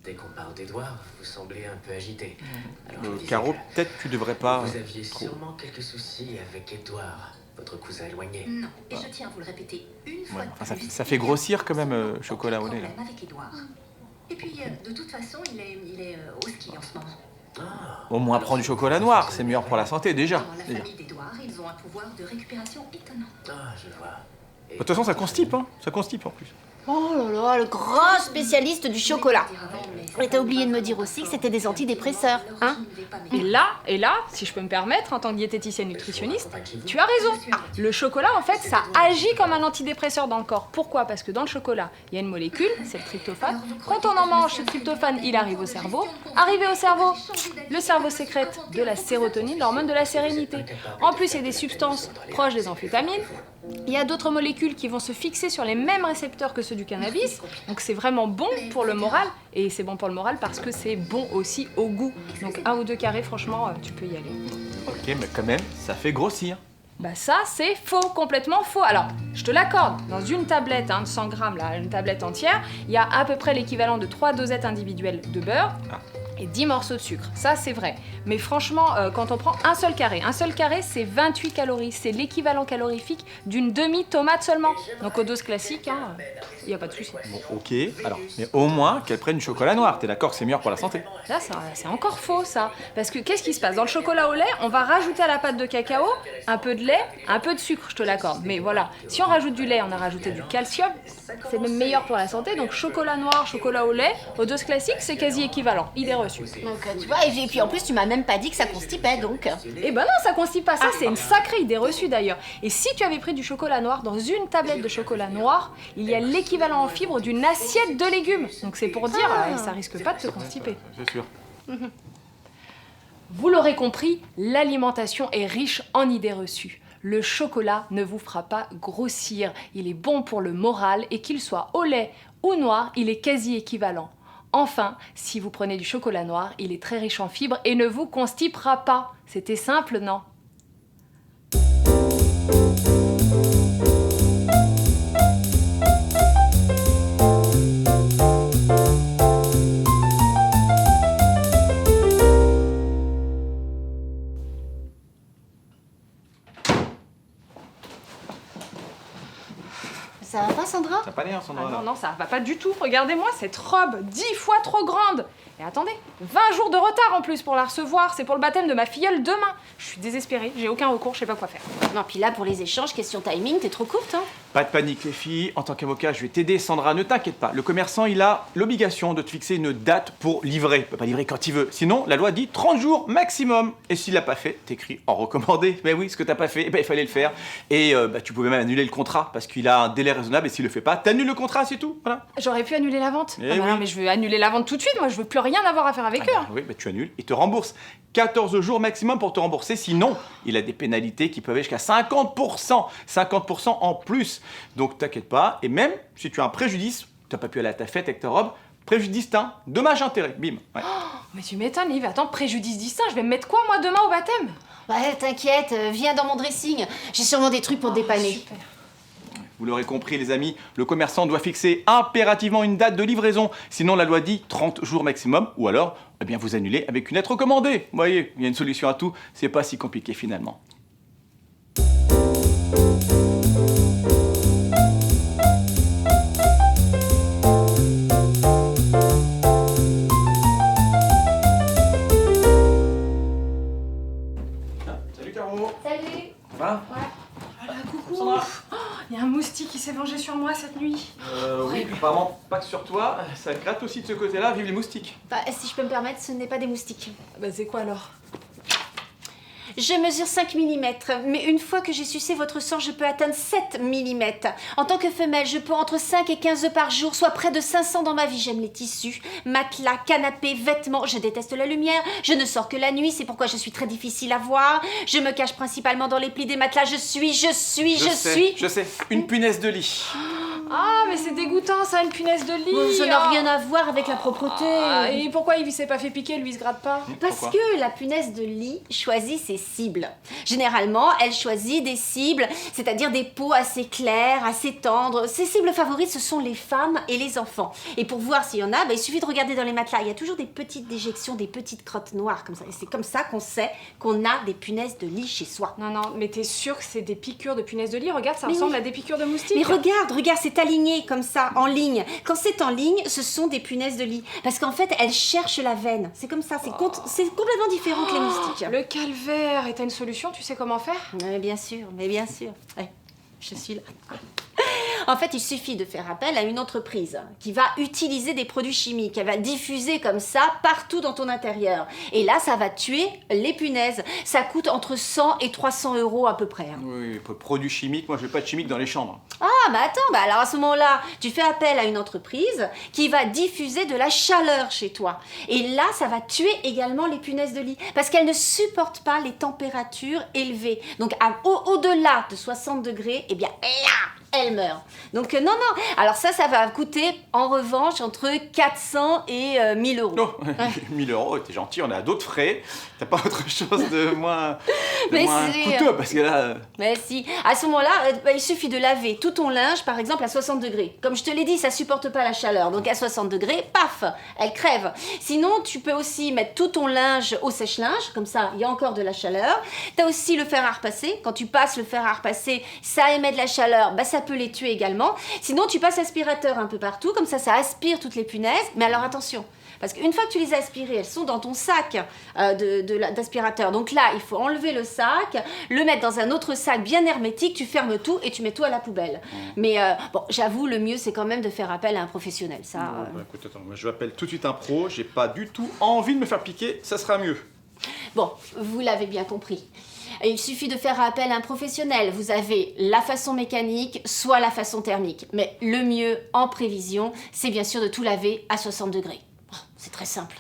Dès qu'on parle d'Edouard, vous semblez un peu agité. Alors je me disais Caro, que peut-être tu devrais pas... vous aviez trop. sûrement quelques soucis avec Edouard, votre cousin éloigné. Non, et je tiens à vous le répéter une fois Ouais, de enfin, plus. ça fait grossir quand même, chocolat au lait, là. Aucun problème avec Édouard. Et puis, de toute façon, il est au ski en ce moment. Ah, Au moins prends du chocolat noir, c'est meilleur pour la santé, déjà. Dans la famille d'Édouard, ils ont un pouvoir de récupération étonnant. Ah, je vois. Et De toute façon, ça constipe, hein. Ça constipe, en plus. Oh là là, le grand spécialiste du chocolat. Et t'as oublié de me dire aussi que c'était des antidépresseurs, hein? Et là, si je peux me permettre, en tant que diététicienne nutritionniste, tu as raison. Le chocolat, en fait, ça agit comme un antidépresseur dans le corps. Pourquoi? Parce que dans le chocolat, il y a une molécule, c'est le tryptophane. Quand on en mange, ce tryptophane, il arrive au cerveau. Arrivé au cerveau, le cerveau sécrète de la sérotonine, l'hormone de la sérénité. En plus, il y a des substances proches des amphétamines. Il y a d'autres molécules qui vont se fixer sur les mêmes récepteurs que ceux du cannabis. Donc c'est vraiment bon pour le moral. Et c'est bon pour le moral parce que c'est bon aussi au goût. Donc 1 ou 2 carrés, franchement, tu peux y aller. Ok, mais quand même, ça fait grossir. Bah ça, c'est faux, complètement faux. Alors, je te l'accorde, dans une tablette de 100 grammes, là, une tablette entière, il y a à peu près l'équivalent de 3 dosettes individuelles de beurre et 10 morceaux de sucre. Ça, c'est vrai. Mais franchement, quand on prend un seul carré, c'est 28 calories. C'est l'équivalent calorifique d'une demi-tomate seulement. Donc aux doses classiques, il n'y a pas de souci. Bon, ok, alors, mais au moins qu'elle prenne du chocolat noir. T'es d'accord que c'est meilleur pour la santé? Là, c'est encore faux, ça. Parce que qu'est-ce qui se passe? Dans le chocolat au lait, on va rajouter à la pâte de cacao un peu de lait, un peu de sucre, je te l'accorde. Mais voilà, si on rajoute du lait, on a rajouté du calcium, c'est même meilleur pour la santé. Donc chocolat noir, chocolat au lait, aux doses classiques, c'est quasi équivalent. Idée reçue. Donc tu vois, et puis en plus tu m'as même pas dit que ça constipait donc. Eh ben non, ça constipe pas. Ça, c'est une sacrée idée reçue d'ailleurs. Et si tu avais pris du chocolat noir, dans une tablette de chocolat noir, il y a l'équivalent en fibres d'une assiette de légumes. Donc c'est pour dire, ça risque pas de te constiper. C'est sûr. Vous l'aurez compris, l'alimentation est riche en idées reçues. Le chocolat ne vous fera pas grossir. Il est bon pour le moral et qu'il soit au lait ou noir, il est quasi équivalent. Enfin, si vous prenez du chocolat noir, il est très riche en fibres et ne vous constipera pas. C'était simple, non? Ça va pas Sandra? Ça n'a pas l'air, Sandra. Ah là. non, non, ça va pas du tout. Regardez-moi cette robe, 10 fois trop grande. Et attendez, 20 jours de retard en plus pour la recevoir. C'est pour le baptême de ma filleule demain. Je suis désespérée, j'ai aucun recours, je sais pas quoi faire. Non, puis là pour les échanges, question timing, t'es trop courte, hein? Pas de panique, les filles. En tant qu'avocat, je vais t'aider, Sandra. Ne t'inquiète pas. Le commerçant, il a l'obligation de te fixer une date pour livrer. Il peut pas livrer quand il veut. Sinon, la loi dit 30 jours maximum. Et s'il l'a pas fait, t'écris en recommandé. Mais oui, ce que t'as pas fait, eh ben, il fallait le faire. Et tu pouvais même annuler le contrat parce qu'il a un délai raisonnable. Et s'il le fait pas, t'annules le contrat, c'est tout. Voilà. J'aurais pu annuler la vente. Eh Ah bah oui. non, mais je veux annuler la vente tout de suite. Moi, je veux plus rien avoir à faire avec eux. Oui, tu annules et te rembourses. 14 jours maximum pour te rembourser. Sinon, il a des pénalités qui peuvent aller jusqu'à 50%. 50% en plus. Donc, t'inquiète pas. Et même si tu as un préjudice, t'as pas pu aller à ta fête avec ta robe, préjudice distinct, dommage intérêt. Bim. Ouais. Mais tu m'étonnes, Yves. Attends, préjudice distinct. Je vais me mettre quoi, moi, demain au baptême? Ouais, t'inquiète, viens dans mon dressing. J'ai sûrement des trucs pour te dépanner. Super. Vous l'aurez compris, les amis, le commerçant doit fixer impérativement une date de livraison. Sinon, la loi dit 30 jours maximum. Ou alors, eh bien, vous annulez avec une lettre recommandée. Vous voyez, il y a une solution à tout. C'est pas si compliqué finalement. Salut Caro. Salut. Ça va? Voilà, coucou. Sandra. Il y a un moustique qui s'est vengé sur moi cette nuit. Oui, apparemment pas que sur toi. Ça gratte aussi de ce côté-là. Vive les moustiques. Bah, si je peux me permettre, ce n'est pas des moustiques. Bah c'est quoi alors? Je mesure 5 mm, mais une fois que j'ai sucé votre sang, je peux atteindre 7 mm. En tant que femelle, je peux entre 5 et 15 œufs par jour, soit près de 500 dans ma vie. J'aime les tissus, matelas, canapés, vêtements. Je déteste la lumière, je ne sors que la nuit, c'est pourquoi je suis très difficile à voir. Je me cache principalement dans les plis des matelas. Je suis... Je sais, une punaise de lit. Ah, mais c'est dégoûtant ça, une punaise de lit. Ça n'a rien à voir avec la propreté. Et pourquoi il s'est pas fait piquer, lui, il se gratte pas? Parce Pourquoi que la punaise de lit choisit ses cibles. Généralement, elle choisit des cibles, c'est-à-dire des peaux assez claires, assez tendres. Ses cibles favorites, ce sont les femmes et les enfants. Et pour voir s'il y en a, il suffit de regarder dans les matelas. Il y a toujours des petites déjections, des petites crottes noires comme ça. Et c'est comme ça qu'on sait qu'on a des punaises de lit chez soi. Non, mais t'es sûre que c'est des piqûres de punaises de lit? Regarde, ça Mais ressemble oui. à des piqûres de moustiques. Mais regarde, c'est aligné comme ça, en ligne. Quand c'est en ligne, ce sont des punaises de lit. Parce qu'en fait, elles cherchent la veine. C'est comme ça, c'est complètement différent que les moustiques. Le calvaire. Et t'as une solution? Tu sais comment faire? Mais bien sûr. Ouais, je suis là. En fait, il suffit de faire appel à une entreprise qui va utiliser des produits chimiques. Elle va diffuser comme ça partout dans ton intérieur. Et là, ça va tuer les punaises. Ça coûte entre 100 et 300 € à peu près. Hein. Oui, produits chimiques, moi je veux pas de chimiques dans les chambres. Ah, attends, alors à ce moment-là, tu fais appel à une entreprise qui va diffuser de la chaleur chez toi. Et là, ça va tuer également les punaises de lit. Parce qu'elles ne supportent pas les températures élevées. Donc, au-delà de 60 degrés, eh bien, là, elle meurt. Donc non. Alors ça va coûter en revanche entre 400 et 1000 €. Oh, 1000 €, t'es gentil, on a d'autres frais. T'as pas autre chose de moins, Mais coûteux parce que là... Mais si, à ce moment-là, il suffit de laver tout ton linge, par exemple, à 60 degrés. Comme je te l'ai dit, ça supporte pas la chaleur. Donc à 60 degrés, paf, elle crève. Sinon, tu peux aussi mettre tout ton linge au sèche-linge, comme ça, il y a encore de la chaleur. T'as aussi le fer à repasser. Quand tu passes le fer à repasser, ça émet de la chaleur, ça peut les tuer également. Sinon, tu passes l'aspirateur un peu partout, comme ça aspire toutes les punaises. Mais alors attention, parce qu'une fois que tu les as aspirées, elles sont dans ton sac d'aspirateur. Donc là, il faut enlever le sac, le mettre dans un autre sac bien hermétique, tu fermes tout et tu mets tout à la poubelle. Mais bon, j'avoue, le mieux, c'est quand même de faire appel à un professionnel. Ça. Écoute, attends, moi je appelle tout de suite un pro, j'ai pas du tout envie de me faire piquer, ça sera mieux. Bon, vous l'avez bien compris. Il suffit de faire appel à un professionnel. Vous avez la façon mécanique, soit la façon thermique. Mais le mieux, en prévision, c'est bien sûr de tout laver à 60 degrés. C'est très simple.